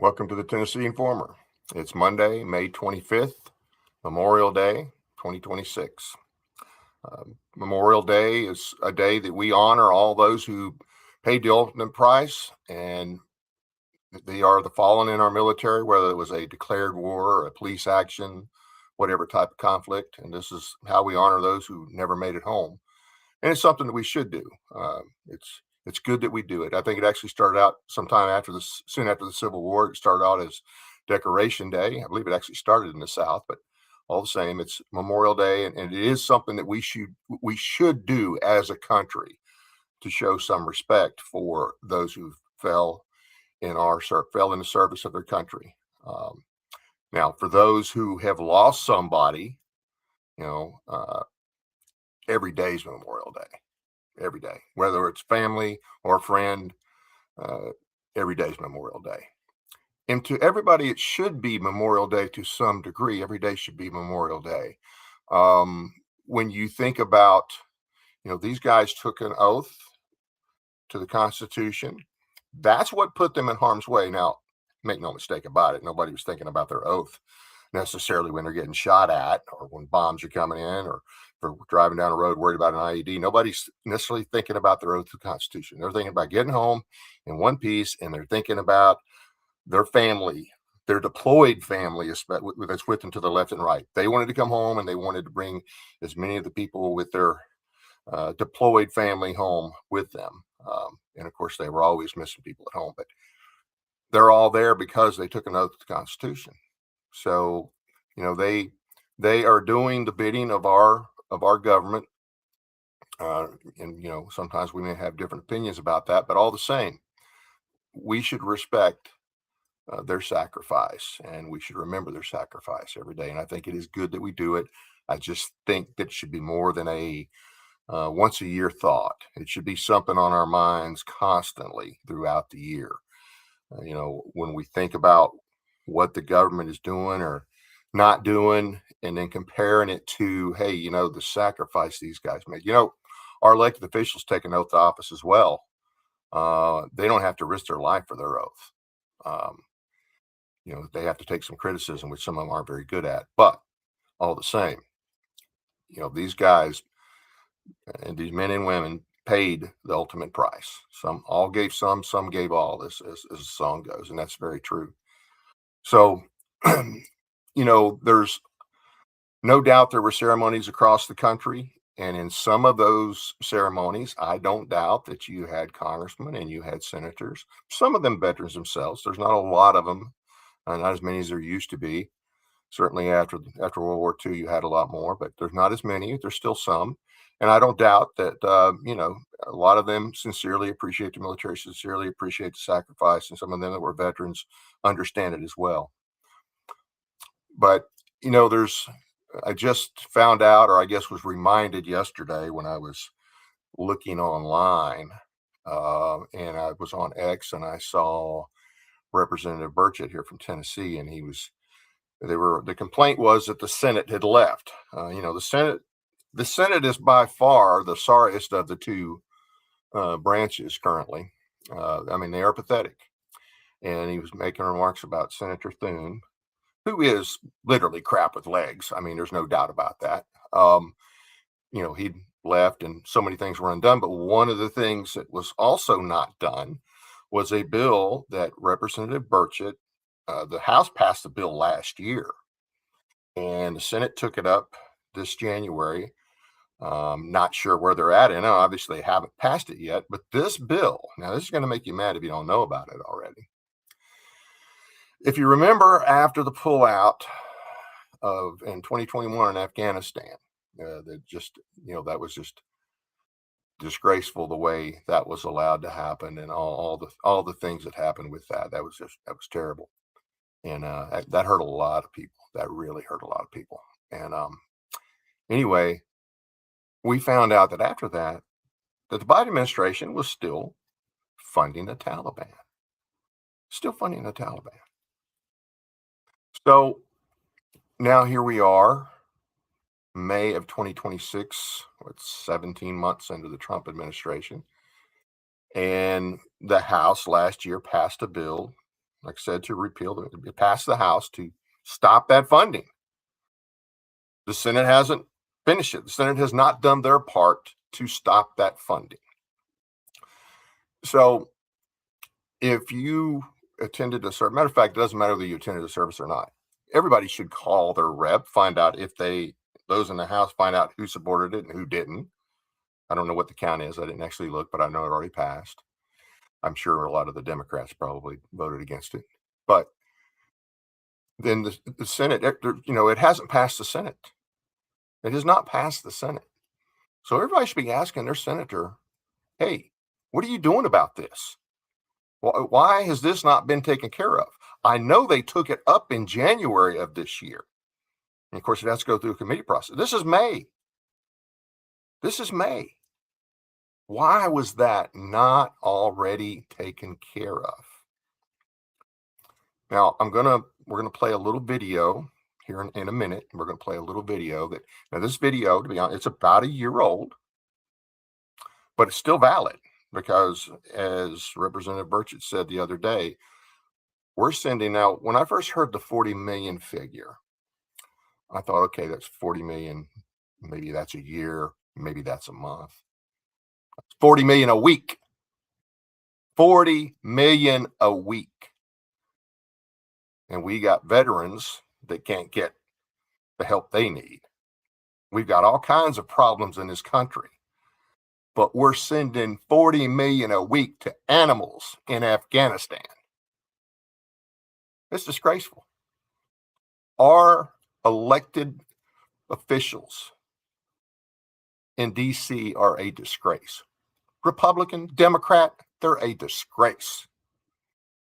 Welcome to the Tennessee Informer. It's Monday, May 25th, Memorial Day, 2026. Memorial Day is a day that we honor all those who paid the ultimate price, and they are the fallen in our military, whether it was a declared war or a police action, whatever type of conflict. And this is how we honor those who never made it home. And it's something that we should do. It's good that we do it. I think it actually started out sometime soon after the Civil War. It started out as Decoration Day. I believe it actually started in the South, but all the same, it's Memorial Day, and it is something that we should do as a country to show some respect for those who fell in the service of their country. Now, for those who have lost somebody, every day is Memorial Day. Every day, whether it's family or friend, every day is Memorial Day. And to everybody, it should be Memorial Day to some degree. Every day should be Memorial Day. When you think about, these guys took an oath to the Constitution. That's what put them in harm's way. Now, make no mistake about it. Nobody was thinking about their oath necessarily when they're getting shot at or when bombs are coming in or for driving down the road worried about an IED. Nobody's necessarily thinking about their oath to the Constitution. They're thinking about getting home in one piece, and they're thinking about their family, their deployed family that's with them to the left and right. They wanted to come home, and they wanted to bring as many of the people with their deployed family home with them. And of course, they were always missing people at home, but they're all there because they took an oath to the Constitution. So, they are doing the bidding of our government. And sometimes we may have different opinions about that, but all the same, we should respect their sacrifice, and we should remember their sacrifice every day. And I think it is good that we do it. I just think that it should be more than a once a year thought. It should be something on our minds constantly throughout the year. When we think about what the government is doing or not doing, and then comparing it to, hey, the sacrifice these guys made. Our elected officials take an oath to office as well. They don't have to risk their life for their oath. They have to take some criticism, which some of them aren't very good at. But all the same, these guys and these men and women paid the ultimate price. Some gave some gave all, as the song goes, and that's very true. So, there's no doubt there were ceremonies across the country. And in some of those ceremonies, I don't doubt that you had congressmen and you had senators, some of them veterans themselves. There's not a lot of them, not as many as there used to be. Certainly after World War II, you had a lot more, but there's not as many. There's still some. And I don't doubt that, a lot of them sincerely appreciate the military, sincerely appreciate the sacrifice, and some of them that were veterans understand it as well. But, I just found out, or I guess was reminded yesterday when I was looking online, and I was on X, and I saw Representative Burchett here from Tennessee, and the complaint was that the Senate had left. The Senate is by far the sorriest of the two branches currently. They are pathetic. And he was making remarks about Senator Thune, who is literally crap with legs. There's no doubt about that. He left and so many things were undone. But one of the things that was also not done was a bill that Representative Burchett, the House passed the bill last year, and the Senate took it up this January. Not sure where they're at. And obviously they haven't passed it yet, but this bill, now this is going to make you mad if you don't know about it already. If you remember, after the pullout in 2021 in Afghanistan, that was just disgraceful the way that was allowed to happen, and all the things that happened with that. That was terrible, and that hurt a lot of people. That really hurt a lot of people. And anyway, we found out that after that the Biden administration was still funding the Taliban. So now here we are, May of 2026, 17 months into the Trump administration. And the House last year passed a bill like I said, to repeal, pass the House to stop that funding. The Senate hasn't finished it. The Senate has not done their part to stop that funding. So if you attended a service, matter of fact, it doesn't matter whether you attended a service or not. Everybody should call their rep, find out if those in the House, find out who supported it and who didn't. I don't know what the count is. I didn't actually look, but I know it already passed. I'm sure a lot of the Democrats probably voted against it. But then the Senate, it hasn't passed the Senate. It has not passed the Senate. So everybody should be asking their senator, hey, what are you doing about this? Why has this not been taken care of? I know they took it up in January of this year. And of course, it has to go through a committee process. This is May. Why was that not already taken care of? Now, we're gonna play a little video here in a minute. We're gonna play a little video now this video, to be honest, it's about a year old, but it's still valid because, as Representative Burchett said the other day, we're sending out, when I first heard the 40 million figure, I thought, okay, that's 40 million. Maybe that's a year. Maybe that's a month. 40 million a week. 40 million a week. And we got veterans that can't get the help they need. We've got all kinds of problems in this country. But we're sending 40 million a week to animals in Afghanistan. It's disgraceful. Our elected officials in DC are a disgrace. Republican, Democrat, they're a disgrace.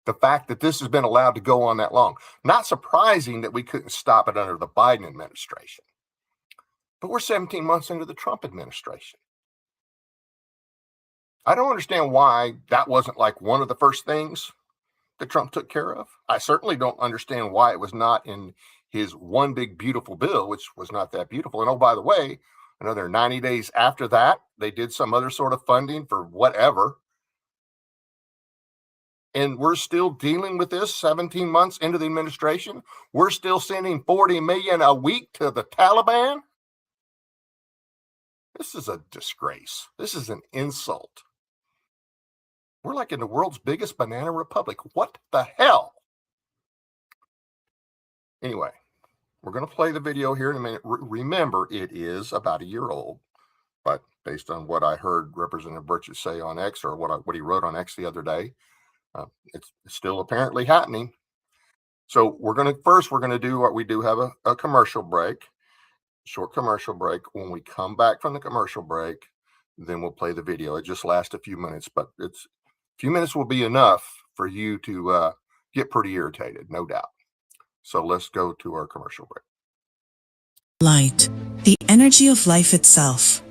The fact that this has been allowed to go on that long. Not surprising that we couldn't stop it under the Biden administration. But we're 17 months into the Trump administration. I don't understand why that wasn't like one of the first things that Trump took care of. I certainly don't understand why it was not in his one big beautiful bill, which was not that beautiful. And oh, by the way, another 90 days after that, they did some other sort of funding for whatever. And we're still dealing with this 17 months into the administration. We're still sending 40 million a week to the Taliban. This is a disgrace. This is an insult. We're like in the world's biggest banana republic. What the hell? Anyway, we're going to play the video here in a minute. Remember, it is about a year old, but based on what I heard Representative Burchett say on X, or what he wrote on X the other day, it's still apparently happening. So we're going to do what we do, have a commercial break, short commercial break. When we come back from the commercial break, then we'll play the video. It just lasts a few minutes, but a few minutes will be enough for you to get pretty irritated, no doubt. So let's go to our commercial break. Light, the energy of life itself.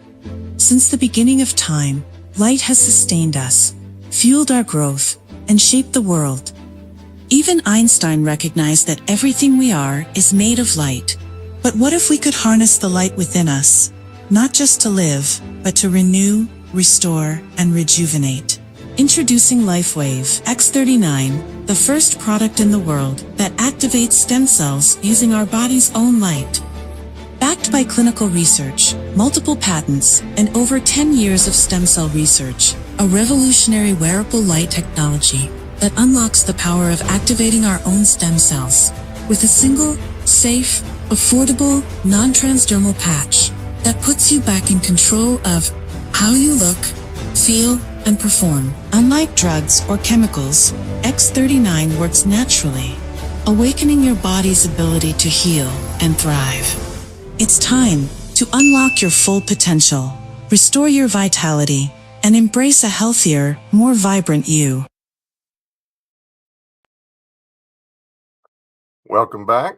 Since the beginning of time, light has sustained us, fueled our growth, and shaped the world. Even Einstein recognized that everything we are is made of light. But what if we could harness the light within us, not just to live, but to renew, restore, and rejuvenate? Introducing LifeWave X39, the first product in the world that activates stem cells using our body's own light. Backed by clinical research, multiple patents, and over 10 years of stem cell research, a revolutionary wearable light technology that unlocks the power of activating our own stem cells with a single, safe, affordable, non-transdermal patch that puts you back in control of how you look, feel, and perform. Unlike drugs or chemicals, X39 works naturally, awakening your body's ability to heal and thrive. It's time to unlock your full potential, restore your vitality, and embrace a healthier, more vibrant you. Welcome back.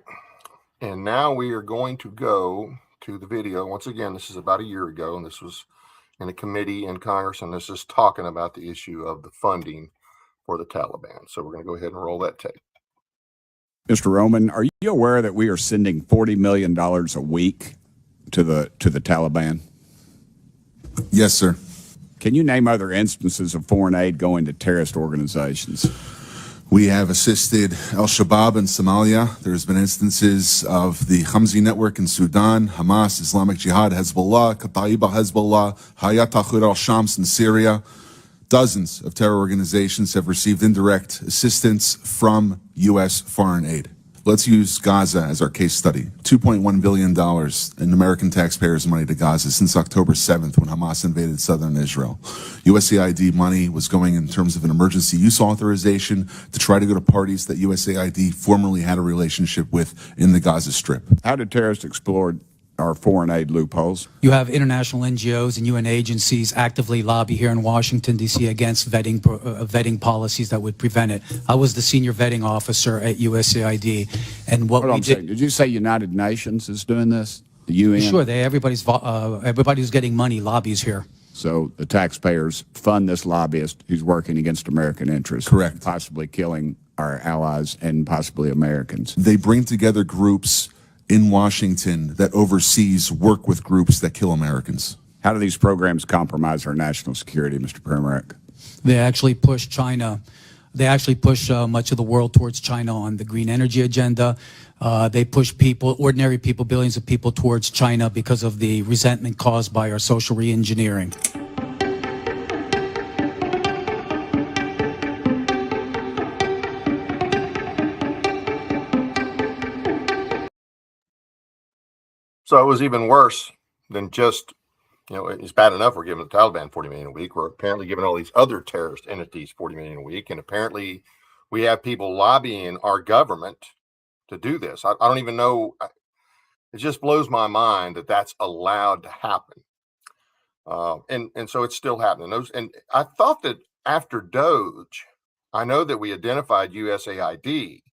And now we are going to go to the video. Once again, this is about a year ago, and this was in a committee in Congress, and this is talking about the issue of the funding for the Taliban. So we're going to go ahead and roll that tape. Mr. Roman, are you aware that we are sending $40 million a week to the Taliban? Yes, sir. Can you name other instances of foreign aid going to terrorist organizations? We have assisted al-Shabaab in Somalia. There's been instances of the Khamsi network in Sudan, Hamas, Islamic Jihad, Hezbollah, Kata'iba Hezbollah, Hayat Tahrir al-Shams in Syria. Dozens of terror organizations have received indirect assistance from U.S. foreign aid. Let's use Gaza as our case study. $2.1 billion in American taxpayers' money to Gaza since October 7th when Hamas invaded southern Israel. USAID money was going in terms of an emergency use authorization to try to go to parties that USAID formerly had a relationship with in the Gaza Strip. How did terrorists exploit our foreign aid loopholes? You have international NGOs and UN agencies actively lobby here in Washington, D.C. against vetting policies that would prevent it. I was the senior vetting officer at USAID, and what we did... Did you say United Nations is doing this? The UN? Sure, everybody who's getting money lobbies here. So the taxpayers fund this lobbyist who's working against American interests. Correct. Possibly killing our allies and possibly Americans. They bring together groups in Washington that overseas work with groups that kill Americans. How do these programs compromise our national security, Mr. Premack? They actually push China. They actually push much of the world towards China on the green energy agenda. They push people, ordinary people, billions of people towards China because of the resentment caused by our social re-engineering. So it was even worse than just, it's bad enough we're giving the Taliban 40 million a week. We're apparently giving all these other terrorist entities 40 million a week. And apparently we have people lobbying our government to do this. I don't even know. It just blows my mind that that's allowed to happen. And so it's still happening. And I thought that after Doge, I know that we identified USAID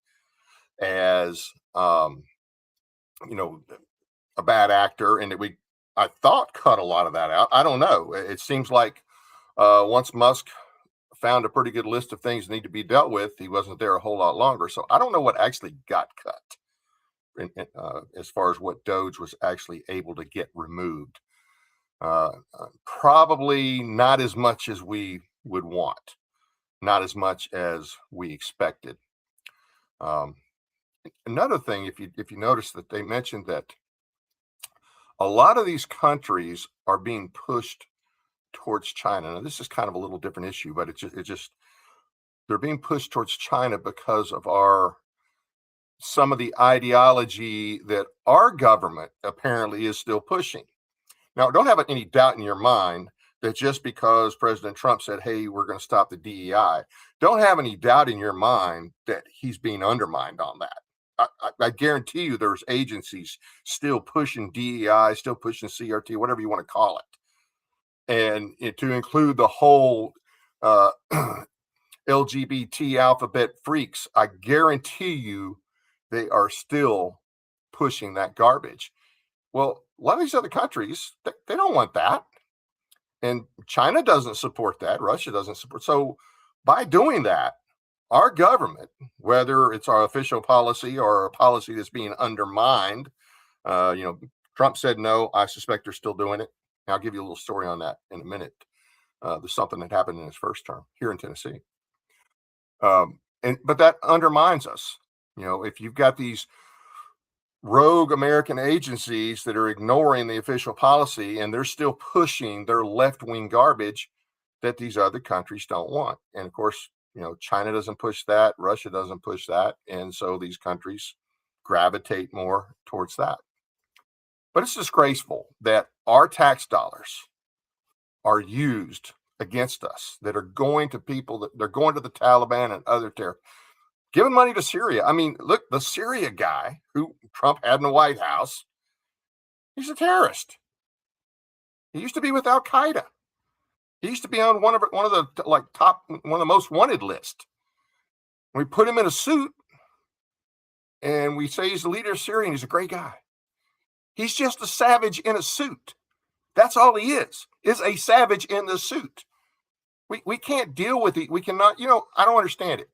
as, a bad actor, and that I thought cut a lot of that out. I don't know. It seems like once Musk found a pretty good list of things that need to be dealt with, he wasn't there a whole lot longer. So I don't know what actually got cut as far as what Doge was actually able to get removed. Probably not as much as we would want, not as much as we expected. Another thing, if you notice that they mentioned that a lot of these countries are being pushed towards China. Now, this is kind of a little different issue, but they're being pushed towards China because of some of the ideology that our government apparently is still pushing. Now, don't have any doubt in your mind that just because President Trump said, hey, we're going to stop the DEI, don't have any doubt in your mind that he's being undermined on that. I guarantee you there's agencies still pushing DEI, still pushing CRT, whatever you want to call it. And to include the whole LGBT alphabet freaks, I guarantee you they are still pushing that garbage. Well, a lot of these other countries, they don't want that. And China doesn't support that. Russia doesn't support. So by doing that, our government, whether it's our official policy or a policy that's being undermined, Trump said no. I suspect they're still doing it. And I'll give you a little story on that in a minute. There's something that happened in his first term here in Tennessee. But that undermines us. If you've got these rogue American agencies that are ignoring the official policy and they're still pushing their left-wing garbage that these other countries don't want. And of course, China doesn't push that. Russia doesn't push that. And so these countries gravitate more towards that. But it's disgraceful that our tax dollars are used against us, that are going to people, that they're going to the Taliban and other terrorists, giving money to Syria. I mean, look, the Syria guy who Trump had in the White House, he's a terrorist. He used to be with Al-Qaeda. He used to be on one of the most wanted list. We put him in a suit and we say he's the leader of Syria and he's a great guy. He's just a savage in a suit. That's all he is a savage in the suit. We can't deal with it. We cannot, I don't understand it.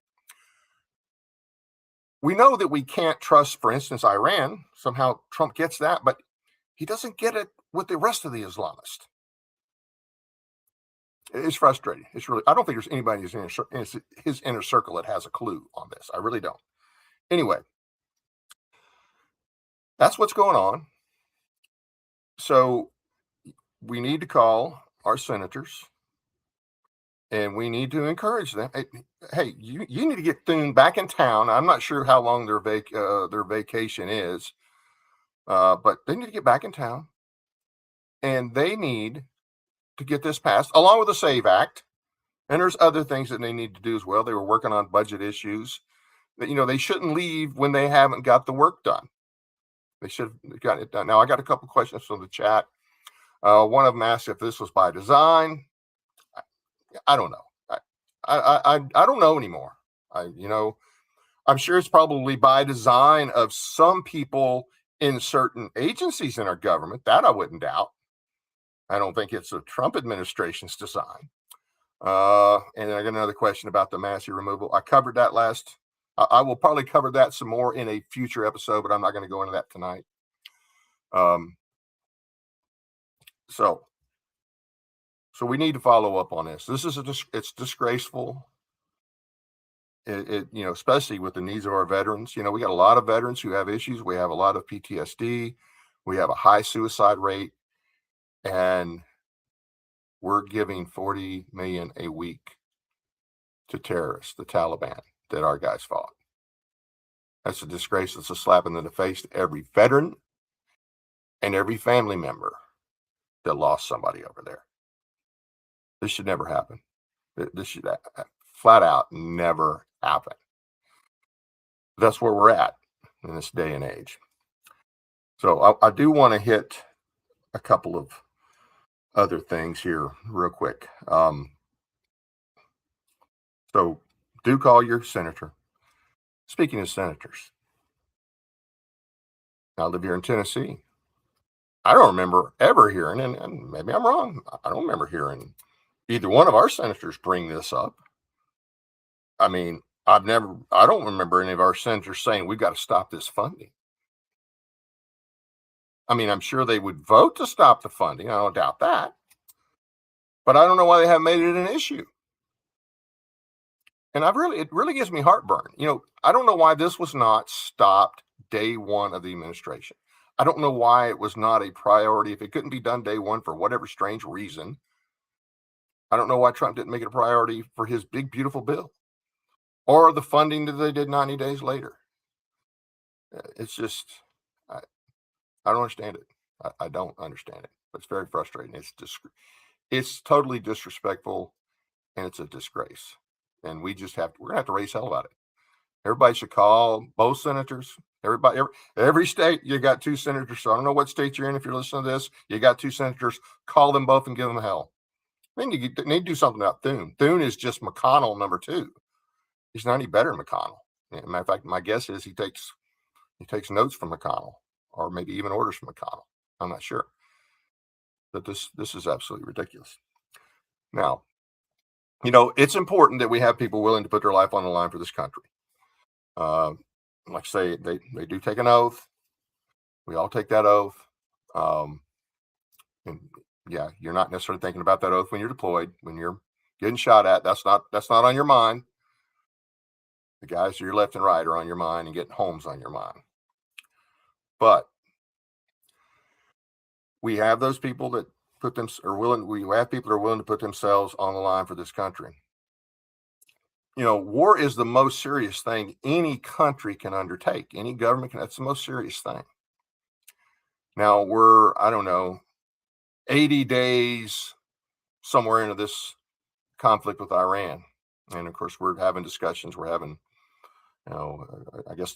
We know that we can't trust, for instance, Iran. Somehow Trump gets that, but he doesn't get it with the rest of the Islamists. It's frustrating. It's really, I don't think there's anybody in his inner circle that has a clue on this. I really don't. Anyway, that's what's going on. So we need to call our senators and we need to encourage them. Hey, you need to get Thune back in town. I'm not sure how long their vacation is, but they need to get back in town, and they need to get this passed along with the SAVE Act. And there's other things that they need to do as well. They were working on budget issues. That, they shouldn't leave when they haven't got the work done. They should have gotten it done. Now, I got a couple questions from the chat. One of them asked if this was by design. I don't know. I don't know anymore. I'm sure it's probably by design of some people in certain agencies in our government. That I wouldn't doubt. I don't think it's the Trump administration's design. And I got another question about the massive removal. I covered that last. I will probably cover that some more in a future episode, but I'm not going to go into that tonight. So we need to follow up on this. This is it's disgraceful. Especially with the needs of our veterans. We got a lot of veterans who have issues. We have a lot of PTSD. We have a high suicide rate, and we're giving $40 million a week to terrorists, the Taliban, that our guys fought. That's a disgrace. It's a slap in the face to every veteran and every family member that lost somebody over there. This should never happen. This should flat out never happen. That's where we're at in this day and age. So I do want to hit a couple of other things here real quick. So do call your senator. Speaking of senators, I live here in Tennessee. I don't remember ever hearing, and maybe I'm wrong, I don't remember hearing either one of our senators bring this up. I mean, I don't remember any of our senators saying we've got to stop this funding. I mean, I'm sure they would vote to stop the funding. I don't doubt that. But I don't know why they haven't made it an issue. And it really gives me heartburn. I don't know why this was not stopped day one of the administration. I don't know why it was not a priority. If it couldn't be done day one for whatever strange reason, I don't know why Trump didn't make it a priority for his big, beautiful bill or the funding that they did 90 days later. It's just, I don't understand it. I don't understand it. It's very frustrating. It's totally disrespectful, and it's a disgrace. And we're going to have to raise hell about it. Everybody should call both senators. Every state, you got two senators. So I don't know what state you're in. If you're listening to this, you got two senators. Call them both and give them hell. They need to do something about Thune. Thune is just McConnell number 2. He's not any better than McConnell. As a matter of fact, my guess is he takes notes from McConnell, or maybe even orders from McConnell. I'm not sure. But this is absolutely ridiculous. Now, it's important that we have people willing to put their life on the line for this country. Like I say, they do take an oath. We all take that oath. And yeah, you're not necessarily thinking about that oath when you're deployed, when you're getting shot at. That's not on your mind. The guys to your left and right are on your mind, and getting homes on your mind. But we have those people that we have people that are willing to put themselves on the line for this country. War is the most serious thing any country can undertake. Any government that's the most serious thing. Now we're, 80 days somewhere into this conflict with Iran. And of course, we're having discussions. We're having,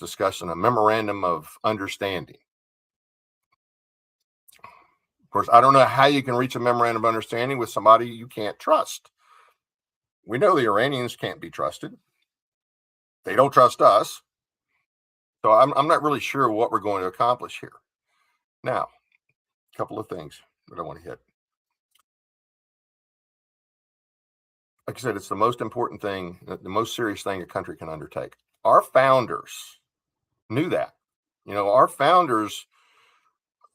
discussing a memorandum of understanding. Of course, I don't know how you can reach a memorandum of understanding with somebody you can't trust. We know the Iranians can't be trusted. They don't trust us. So I'm not really sure what we're going to accomplish here. Now, a couple of things that I want to hit. Like I said, it's the most important thing, the most serious thing a country can undertake. Our founders knew that. Our founders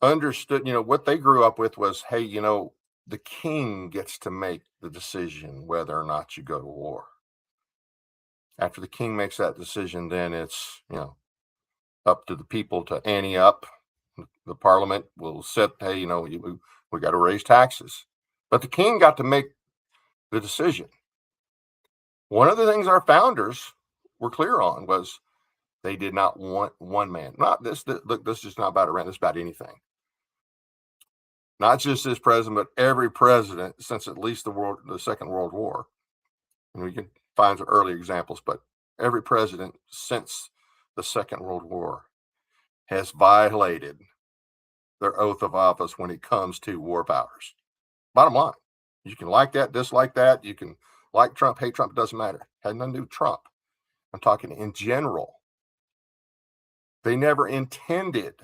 understood, what they grew up with was, hey, the king gets to make the decision whether or not you go to war. After the king makes that decision, then it's, up to the people to ante up. The parliament will set, hey, we got to raise taxes. But the king got to make the decision. One of the things our founders were clear on was they did not want one man. Not this. Look, this is not about Iran. This is about anything. Not just this president, but every president since at least the Second World War. And we can find some early examples, but every president since the Second World War has violated their oath of office when it comes to war powers. Bottom line, you can like that, dislike that. You can like Trump, hate Trump. It doesn't matter. Had nothing to do with Trump. I'm talking in general. They never intended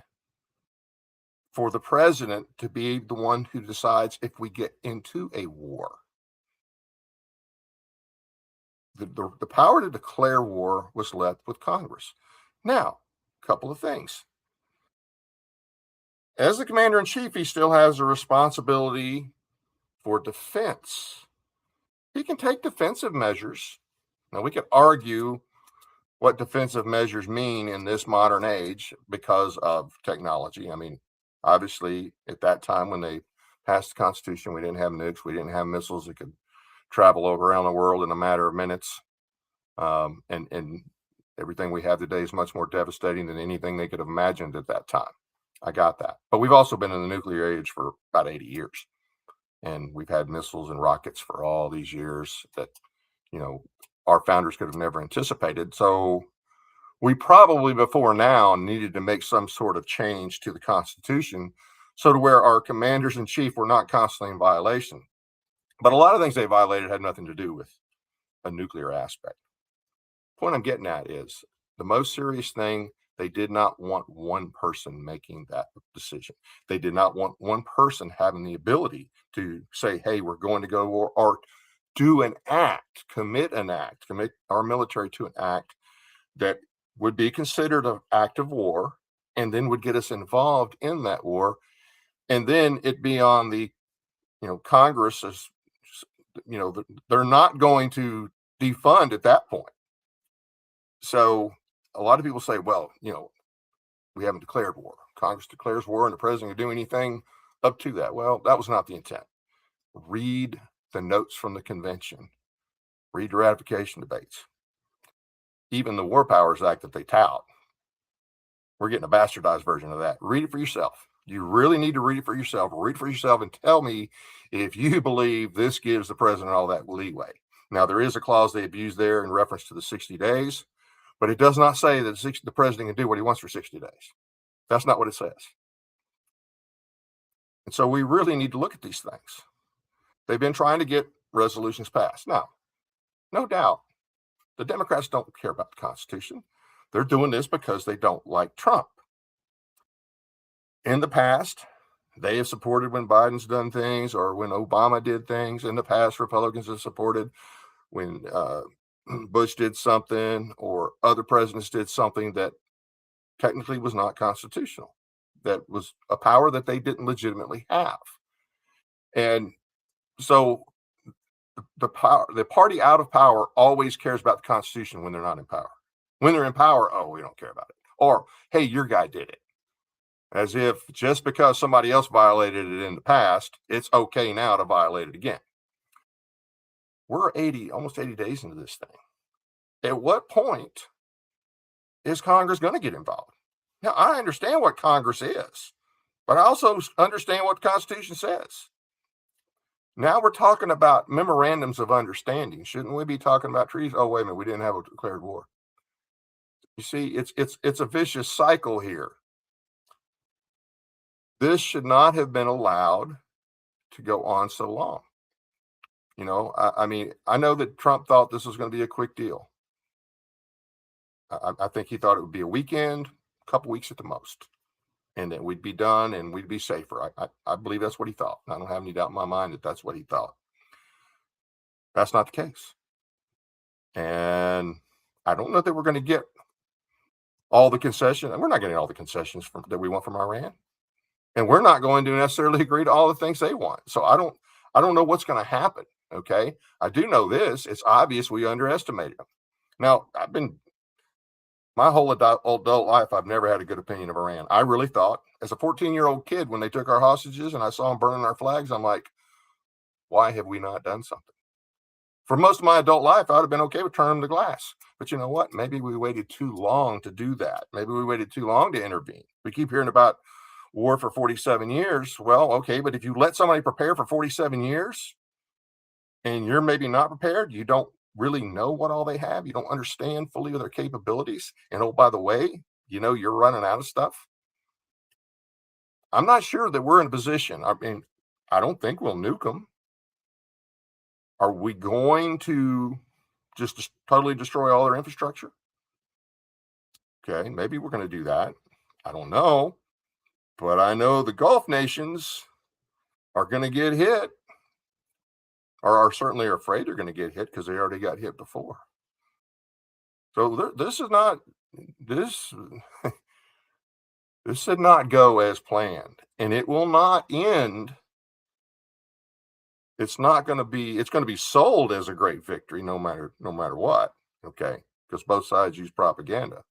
for the president to be the one who decides if we get into a war. The power to declare war was left with Congress. Now, a couple of things. As the commander-in-chief, he still has a responsibility for defense. He can take defensive measures. Now, we could argue what defensive measures mean in this modern age because of technology. I mean, obviously, at that time when they passed the Constitution, we didn't have nukes, we didn't have missiles that could travel around the world in a matter of minutes. And everything we have today is much more devastating than anything they could have imagined at that time. I got that. But we've also been in the nuclear age for about 80 years. And we've had missiles and rockets for all these years that, our founders could have never anticipated. So we probably before now needed to make some sort of change to the Constitution so to where our commanders in chief were not constantly in violation. But a lot of things they violated had nothing to do with a nuclear aspect. The point I'm getting at is the most serious thing, they did not want one person making that decision. They did not want one person having the ability to say, hey, we're going to go to war, or do an act, commit our military to an act that would be considered an act of war and then would get us involved in that war. And then it be on the, Congress as, they're not going to defund at that point. So a lot of people say, well, we haven't declared war. Congress declares war and the president can do anything up to that. Well, that was not the intent. Read the notes from the convention. Read the ratification debates. Even the War Powers Act that they tout, we're getting a bastardized version of that. Read it for yourself. You really need to read it for yourself. Read it for yourself and tell me if you believe this gives the president all that leeway. Now, there is a clause they abuse there in reference to the 60 days, but it does not say that the president can do what he wants for 60 days. That's not what it says. And so we really need to look at these things. They've been trying to get resolutions passed. Now, no doubt, the Democrats don't care about the Constitution. They're doing this because they don't like Trump. In the past, they have supported when Biden's done things or when Obama did things. In the past, Republicans have supported when Bush did something or other presidents did something that technically was not constitutional, that was a power that they didn't legitimately have. And so the party out of power always cares about the Constitution when they're not in power. When they're in power, oh, we don't care about it. Or, hey, your guy did it. As if just because somebody else violated it in the past, it's okay now to violate it again. We're almost 80 days into this thing. At what point is Congress going to get involved? Now, I understand what Congress is, but I also understand what the Constitution says. Now we're talking about memorandums of understanding. Shouldn't we be talking about treaties? Oh, wait a minute, we didn't have a declared war. You see, it's a vicious cycle here. This should not have been allowed to go on so long. I mean, I know that Trump thought this was going to be a quick deal. I think he thought it would be a weekend, a couple weeks at the most, and then we'd be done and we'd be safer. I believe that's what he thought. I don't have any doubt in my mind that that's what he thought. That's not the case. And I don't know that we're going to get all the concessions. We're not getting all the concessions that we want from Iran. and we're not going to necessarily agree to all the things they want. So I don't know what's going to happen. Okay. I do know this. It's obvious we underestimated them. Now, my whole adult life, I've never had a good opinion of Iran. I really thought, as a 14-year-old kid, when they took our hostages and I saw them burning our flags, I'm like, why have we not done something? For most of my adult life, I would have been okay with turning them to glass. But you know what? Maybe we waited too long to do that. Maybe we waited too long to intervene. We keep hearing about war for 47 years. Well, okay, but if you let somebody prepare for 47 years and you're maybe not prepared, you don't really know what all they have, you don't understand fully their capabilities, and oh, by the way, you're running out of stuff. I'm not sure that we're in a position. I mean, I don't think we'll nuke them. Are we going to just totally destroy all their infrastructure? Okay, maybe we're going to do that. I don't know. But I know the Gulf nations are going to get hit, or are certainly afraid they're going to get hit because they already got hit before. So this is not, this did not go as planned, and it will not end. It's going to be sold as a great victory no matter what. Okay, because both sides use propaganda.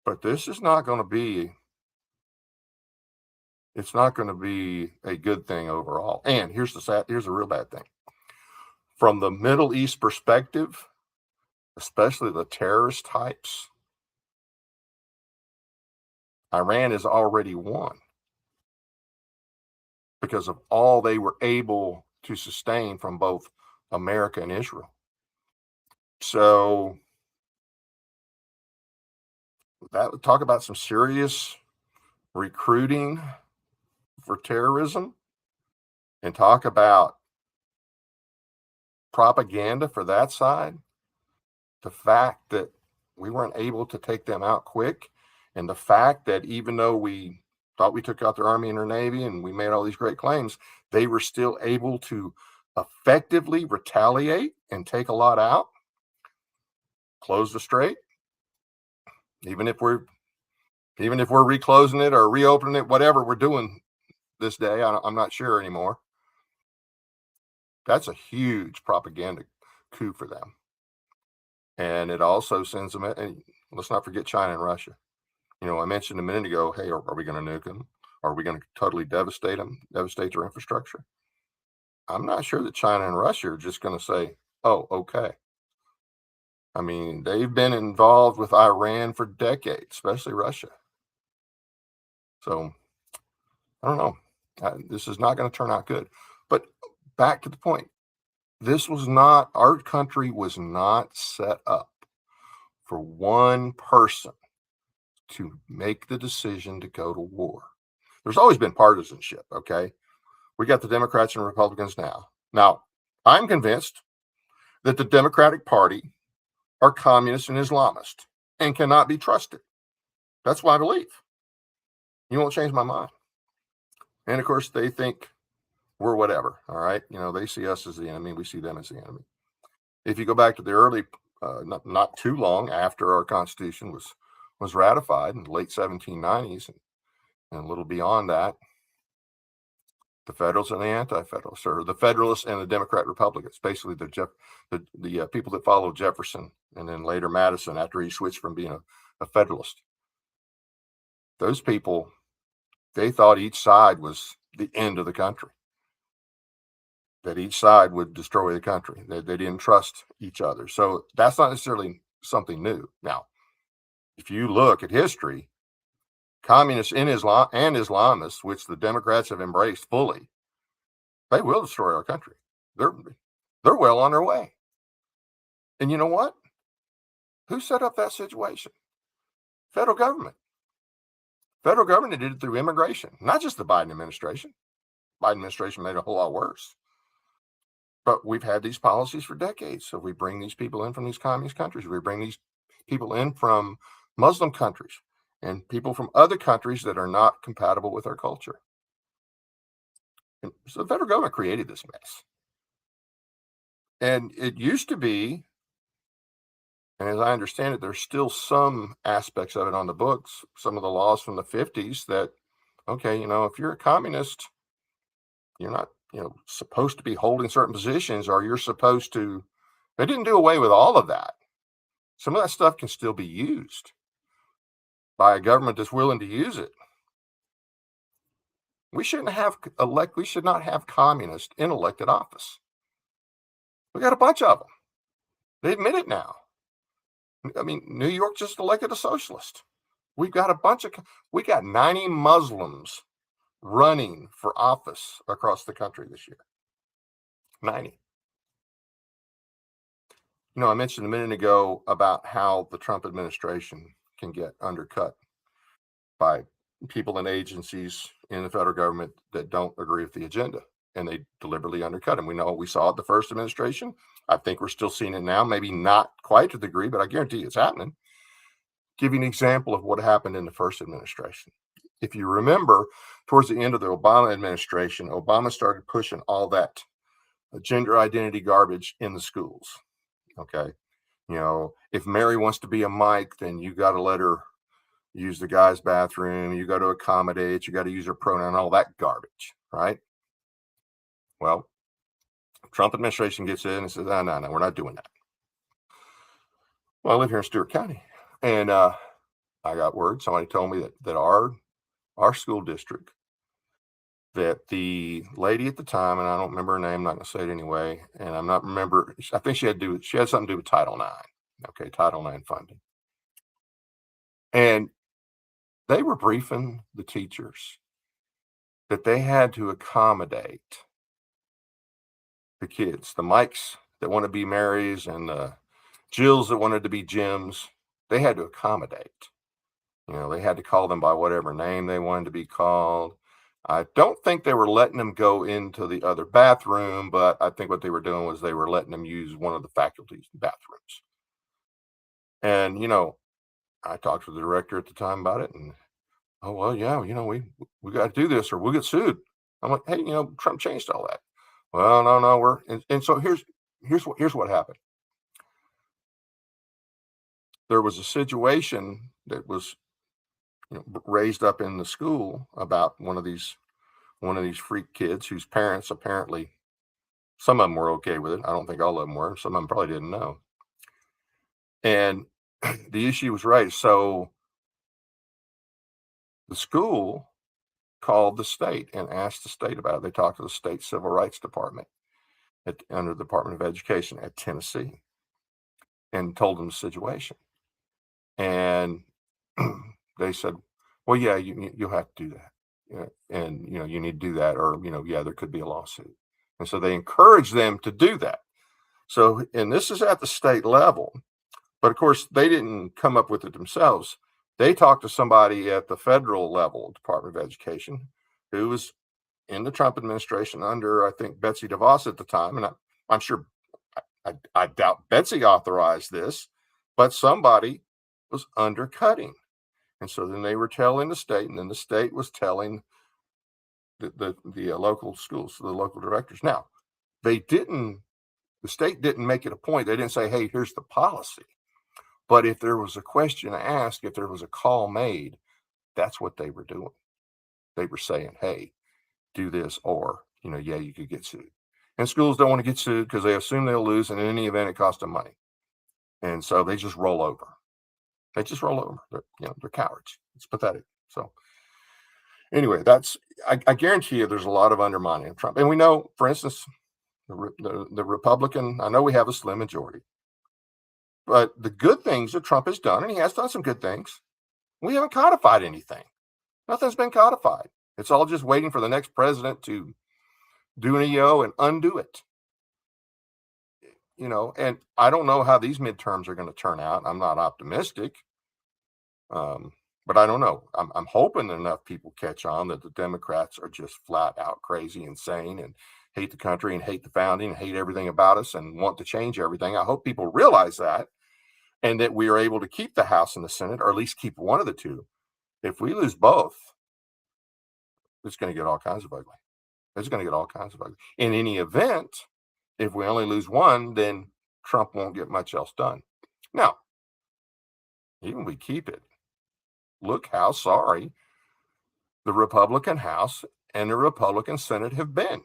But this is not going to be, it's not going to be a good thing overall. And here's a real bad thing. From the Middle East perspective, especially the terrorist types, Iran has already won because of all they were able to sustain from both America and Israel. So that would talk about some serious recruiting for terrorism, and talk about propaganda for that side. The fact that we weren't able to take them out quick, and the fact that even though we thought we took out their army and their navy and we made all these great claims, they were still able to effectively retaliate and take a lot out, close the strait. Even if we're reclosing it or reopening it, whatever we're doing this day, I'm not sure anymore. That's a huge propaganda coup for them. And it also sends them, and let's not forget China and Russia. I mentioned a minute ago, hey, are we going to nuke them? Are we going to totally devastate them, devastate their infrastructure? I'm not sure that China and Russia are just going to say, oh, okay. I mean, they've been involved with Iran for decades, especially Russia. So I don't know. This is not going to turn out good. But back to the point. Our country was not set up for one person to make the decision to go to war. There's always been partisanship, okay? We got the Democrats and Republicans now. Now, I'm convinced that the Democratic Party are communist and Islamist and cannot be trusted. That's what I believe. You won't change my mind. And of course, they think we're whatever, all right? They see us as the enemy. We see them as the enemy. If you go back to the early, not too long after our Constitution was ratified in the late 1790s and a little beyond that, the Federalists and the Anti-Federalists, or the Federalists and the Democrat Republicans, basically the people that followed Jefferson and then later Madison after he switched from being a Federalist. Those people, they thought each side was the end of the country, that each side would destroy the country. They didn't trust each other. So that's not necessarily something new. Now, if you look at history, communists in Islam and Islamists, which the Democrats have embraced fully, they will destroy our country. They're well on their way. And you know what? Who set up that situation? Federal government. Federal government did it through immigration, not just the Biden administration. Biden administration made it a whole lot worse. But we've had these policies for decades. So we bring these people in from these communist countries. We bring these people in from Muslim countries and people from other countries that are not compatible with our culture. And so the federal government created this mess. And it used to be, and as I understand it, there's still some aspects of it on the books, some of the laws from the 50s that okay, if you're a communist, you're not, supposed to be holding certain positions, or you're supposed to. They didn't do away with all of that. Some of that stuff can still be used by a government that's willing to use it. We should not have communists in elected office. We got a bunch of them. They admit it now. I mean, New York just elected a socialist. We got 90 Muslims running for office across the country this year. 90. I mentioned a minute ago about how the Trump administration can get undercut by people and agencies in the federal government that don't agree with the agenda, and they deliberately undercut them. We saw it the first administration. I think we're still seeing it now, maybe not quite to the degree, but I guarantee it's happening. Give you an example of what happened in the first administration. If you remember, towards the end of the Obama administration, Obama started pushing all that gender identity garbage in the schools. Okay. If Mary wants to be a Mike, then you got to let her use the guy's bathroom. You got to accommodate. You got to use her pronoun, all that garbage. Right. Well, Trump administration gets in and says, no, we're not doing that. Well, I live here in Stewart County, and I got word. Somebody told me that our school district, that the lady at the time, and I don't remember her name, I'm not going to say it anyway, and I think she had something to do with Title IX. Okay, Title IX funding. And they were briefing the teachers that they had to accommodate the kids, the Mikes that want to be Marys and the Jills that wanted to be Jims. They had to accommodate. They had to call them by whatever name they wanted to be called. I don't think they were letting them go into the other bathroom, but I think what they were doing was they were letting them use one of the faculty's bathrooms. And, I talked to the director at the time about it, and, oh, well, yeah, we got to do this or we'll get sued. I'm like, hey, Trump changed all that. Well, no, and so here's what happened. There was a situation that was raised up in the school about one of these freak kids whose parents apparently, some of them were okay with it. I don't think all of them were. Some of them probably didn't know. And the issue was raised. So the school called the state and asked the state about it. They talked to the state civil rights department under the Department of Education at Tennessee and told them the situation. And they said, well, yeah, you'll have to do that. And, you need to do that, or, there could be a lawsuit. And so they encourage them to do that. So, and this is at the state level, but of course they didn't come up with it themselves. They talked to somebody at the federal level, Department of Education, who was in the Trump administration under, I think, Betsy DeVos at the time. And I'm sure, I doubt Betsy authorized this, but somebody was undercutting. And so then they were telling the state, and then the state was telling the local schools, the local directors. Now, the state didn't make it a point. They didn't say, hey, here's the policy. But if there was a question asked, if there was a call made, that's what they were doing. They were saying, hey, do this, or, yeah, you could get sued. And schools don't want to get sued because they assume they'll lose, and in any event, it costs them money. And so they just roll over. They're cowards. It's pathetic. So anyway, I guarantee you there's a lot of undermining of Trump. And we know, for instance, the Republican, I know we have a slim majority, but the good things that Trump has done, and he has done some good things, we haven't codified anything. Nothing's been codified. It's all just waiting for the next president to do an EO and undo it. And I don't know how these midterms are going to turn out. I'm not optimistic. But I don't know. I'm hoping enough people catch on that the Democrats are just flat out crazy, insane, and hate the country and hate the founding and hate everything about us and want to change everything. I hope people realize that, and that we are able to keep the House and the Senate, or at least keep one of the two. If we lose both, it's going to get all kinds of ugly. In any event, if we only lose one, then Trump won't get much else done. Now, even if we keep it, look how sorry the Republican House and the Republican Senate have been.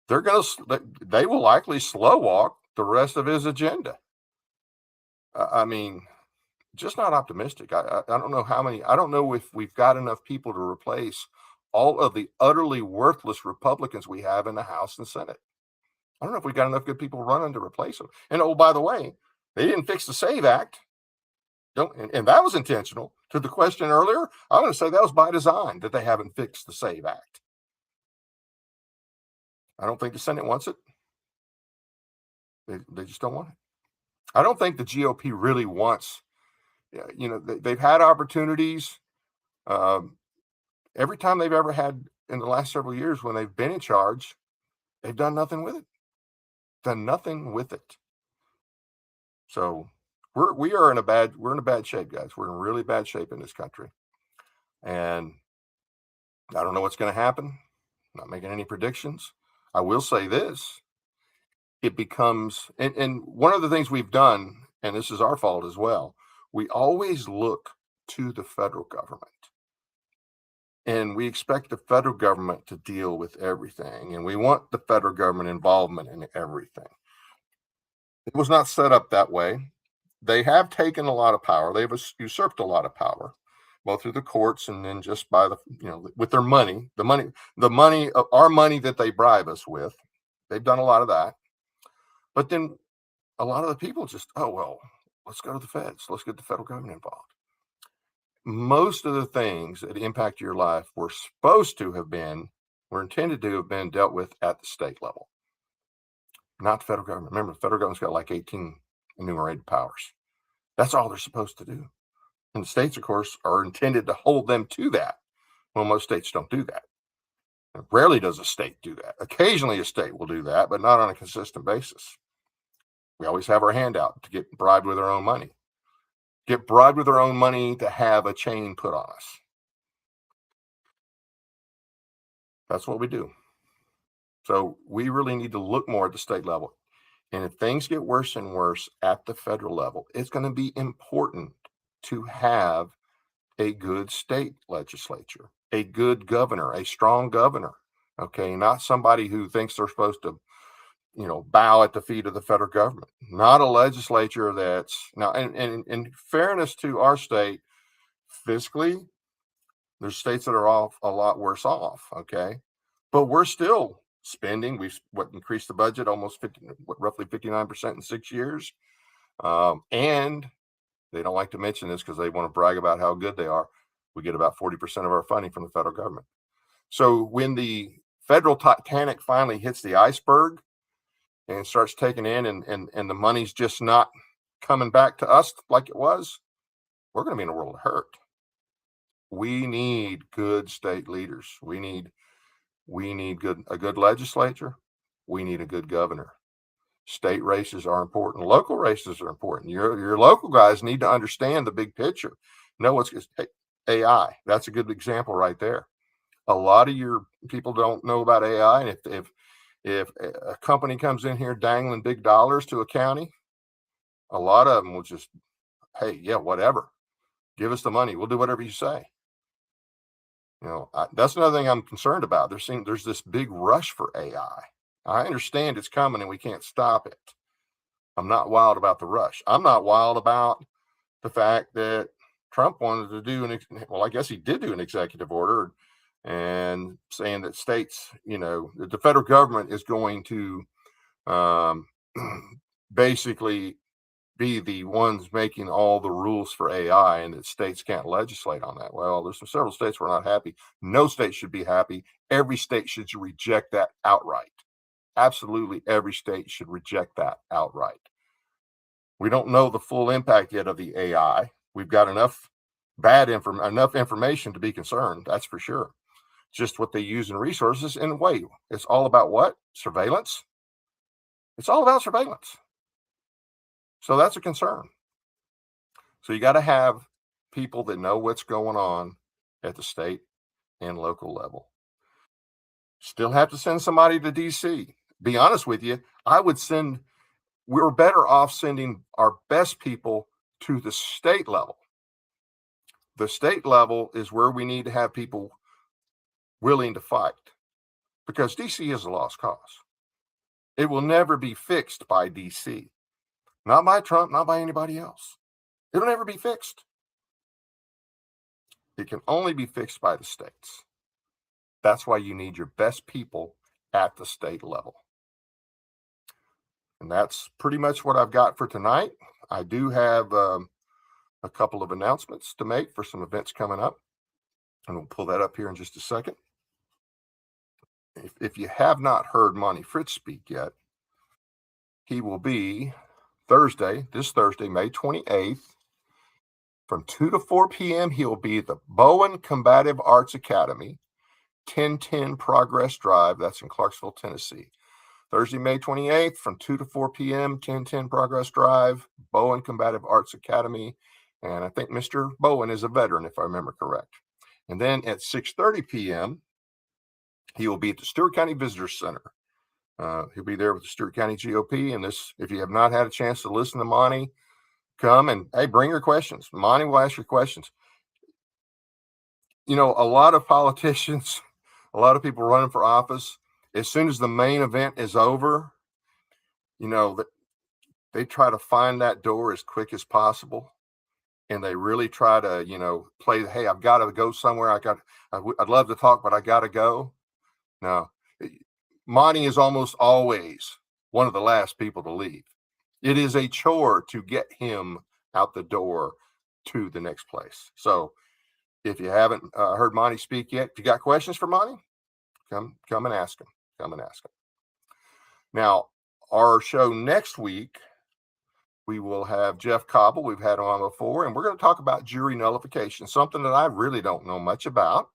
They will likely slow walk the rest of his agenda. I mean, just not optimistic. I don't know how many, I don't know if we've got enough people to replace all of the utterly worthless Republicans we have in the House and Senate. I don't know if we got enough good people running to replace them. And oh, by the way, they didn't fix the SAVE Act. And that was intentional. To the question earlier, I'm going to say that was by design that they haven't fixed the SAVE Act. I don't think the Senate wants it. They just don't want it. I don't think the GOP really wants, they've had opportunities. Every time they've ever had in the last several years when they've been in charge, they've done nothing with it. So we're in a bad shape, guys. We're in really bad shape in this country. And I don't know what's going to happen. I'm not making any predictions. I will say this. It becomes, and one of the things we've done, and this is our fault as well, we always look to the federal government. And we expect the federal government to deal with everything. And we want the federal government involvement in everything. It was not set up that way. They have taken a lot of power. They've usurped a lot of power, both through the courts and then just by with their money, our money that they bribe us with. They've done a lot of that. But then a lot of the people just, let's go to the feds. Let's get the federal government involved. Most of the things that impact your life were intended to have been dealt with at the state level, not the federal government. Remember, the federal government's got like 18 enumerated powers. That's all they're supposed to do. And the states, of course, are intended to hold them to that. Well, most states don't do that. And rarely does a state do that. Occasionally a state will do that, but not on a consistent basis. We always have our hand out to get bribed with our own money. Get bribed with our own money to have a chain put on us. That's what we do. So we really need to look more at the state level. And if things get worse and worse at the federal level, it's going to be important to have a good state legislature, a good governor, a strong governor. Okay, not somebody who thinks they're supposed to bow at the feet of the federal government, not a legislature that's now, and in fairness to our state, fiscally, there's states that are a lot worse off. Okay. But we're still spending. We've increased the budget almost roughly 59% in 6 years. And they don't like to mention this because they want to brag about how good they are. We get about 40% of our funding from the federal government. So when the federal Titanic finally hits the iceberg, and starts taking in and the money's just not coming back to us like it was, we're going to be in a world of hurt. We need good state leaders. We need a good legislature. We need a good governor. State races are important. Local races are important. Your local guys need to understand the big picture. Know what's AI. That's a good example right there. A lot of your people don't know about AI, and if a company comes in here dangling big dollars to a county, a lot of them will just, hey, yeah, whatever. Give us the money. We'll do whatever you say. That's another thing I'm concerned about. There's this big rush for AI. I understand it's coming and we can't stop it. I'm not wild about the rush. I'm not wild about the fact that Trump wanted to do I guess he did do an executive order and saying that states, that the federal government is going to basically be the ones making all the rules for AI and that states can't legislate on that. Well, there's several states who are not happy. No state should be happy. Every state should reject that outright. Absolutely every state should reject that outright. We don't know the full impact yet of the AI. We've got enough information to be concerned, that's for sure. Just what they use in resources. And wait, it's all about what? Surveillance? It's all about surveillance. So that's a concern. So you got to have people that know what's going on at the state and local level. Still have to send somebody to DC. Be honest with you, we're better off sending our best people to the state level the state level is where we need to have people willing to fight, because DC is a lost cause. It will never be fixed by DC, not by Trump, not by anybody else. It'll never be fixed. It can only be fixed by the states. That's why you need your best people at the state level. And that's pretty much what I've got for tonight. I do have a couple of announcements to make for some events coming up, and we'll pull that up here in just a second. If you have not heard Monty Fritz speak yet, he will be this Thursday, May 28th, from 2 to 4 p.m. He'll be at the Bowen Combative Arts Academy, 1010 Progress Drive. That's in Clarksville, Tennessee. Thursday, May 28th, from 2 to 4 p.m., 1010 Progress Drive, Bowen Combative Arts Academy. And I think Mr. Bowen is a veteran, if I remember correct. And then at 6:30 p.m., he will be at the Stewart County Visitor Center. He'll be there with the Stewart County GOP. And this, if you have not had a chance to listen to Monty, come and, hey, bring your questions. Monty will ask your questions. You know, a lot of politicians, a lot of people running for office, as soon as the main event is over, you know, they try to find that door as quick as possible. And they really try to, you know, play, hey, I've got to go somewhere. I'd love to talk, but I got to go. No, Monty is almost always one of the last people to leave. It is a chore to get him out the door to the next place. So if you haven't heard Monty speak yet, if you got questions for Monty, come and ask him. Come and ask him. Now, our show next week, we will have Jeff Cobble. We've had him on before, and we're going to talk about jury nullification, something that I really don't know much about.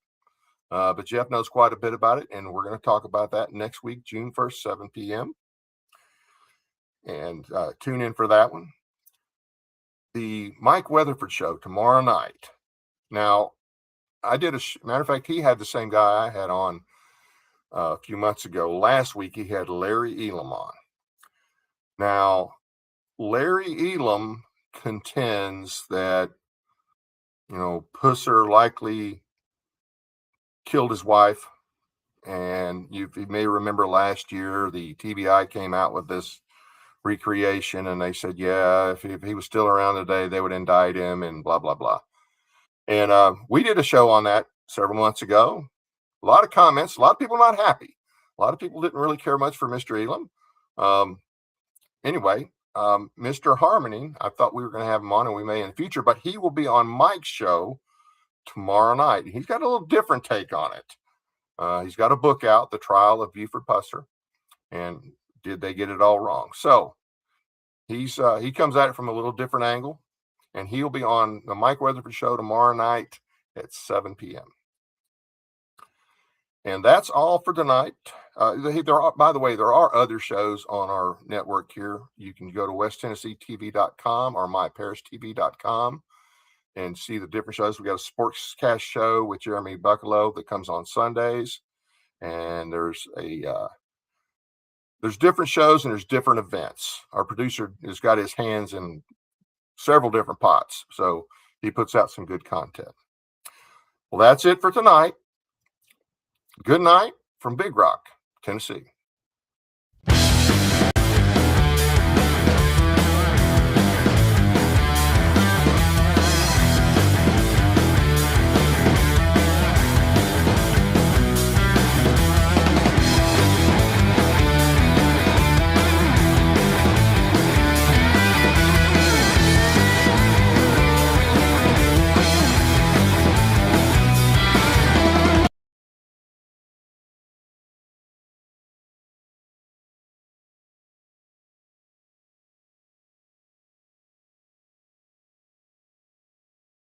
But Jeff knows quite a bit about it, and we're going to talk about that next week, June 1st, 7 p.m. And tune in for that one. The Mike Weatherford show tomorrow night. Now, I did matter of fact, he had the same guy I had on a few months ago. Last week, he had Larry Elam on. Now, Larry Elam contends that, you know, Pusser likely killed his wife. And you may remember last year, the TBI came out with this recreation, and they said, yeah, if he was still around today, they would indict him and blah, blah, blah. And we did a show on that several months ago. A lot of comments, a lot of people not happy. A lot of people didn't really care much for Mr. Elam. Anyway, Mr. Harmony, I thought we were going to have him on, and we may in the future, but he will be on Mike's show tomorrow night. He's got a little different take on it. He's got a book out, The Trial of Buford Pusser, and did they get it all wrong? So he comes at it from a little different angle, and he'll be on the Mike Weatherford show tomorrow night at 7 p.m. And that's all for tonight. By the way, there are other shows on our network here. You can go to westtennesseetv.com or myparistv.com and see the different shows. We got a Sportscast show with Jeremy Buckalow that comes on Sundays. And there's different shows and there's different events. Our producer has got his hands in several different pots, so he puts out some good content. Well, that's it for tonight. Good night from Big Rock, Tennessee.